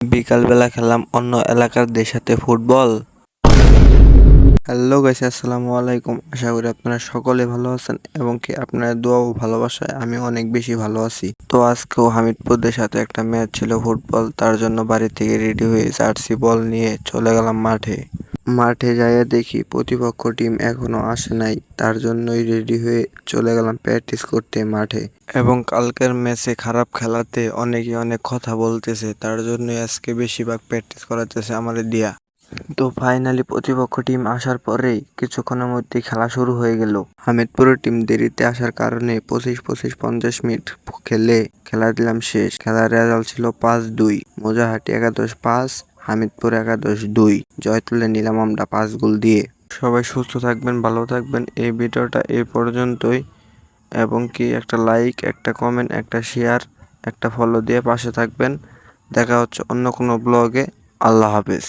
বিকালবেলা খেললাম অন্য এলাকারদের সাথে ফুটবল। হ্যালো গাইস, আসসালামু আলাইকুম। আশা করি আপনারা সকলে ভালো আছেন এবং কি আপনার দোয়া ও ভালোবাসায় আমি অনেক বেশি ভালো আছি। তো আজকেও হামিদপুরদের সাথে একটা ম্যাচ ছিল ফুটবল, তার জন্য বাড়ি থেকে রেডি হয়ে জার্সি বল নিয়ে চলে গেলাম মাঠে। মাঠে যাইয়া দেখি প্রতিপক্ষ টিম এখনো আসে নাই, তার জন্যই রেডি হয়ে চলে গেলাম প্র্যাকটিস করতে মাঠে। এবং কালকের ম্যাচে খারাপ খেলাতে অনেকে অনেক কথা বলতেছে, তার জন্যই আজকে বেশিরভাগ প্র্যাকটিস করাতেছে আমাদের দিয়া। তো ফাইনালি প্রতিপক্ষ টিম আসার পরেই কিছুক্ষণের মধ্যেই খেলা শুরু হয়ে গেল। হামিদপুরের টিম দেরিতে আসার কারণে 25-50 মিনিট খেলে খেলা দিলাম শেষ। খেলার রেজাল্ট ছিল 5-2। মোজাহাটি একাদশ 5, হামিদপুর একাদশ 2। জয় তুলে নিলাম আমরা 5 গোল দিয়ে। সবাই সুস্থ থাকবেন, ভালো থাকবেন। এই ভিডিওটা এই পর্যন্তই, এবং কি একটা লাইক, একটা কমেন্ট, একটা শেয়ার, একটা ফলো দিয়ে পাশে থাকবেন। দেখা হচ্ছে অন্য কোনো ব্লগে। আল্লাহ হাফেজ।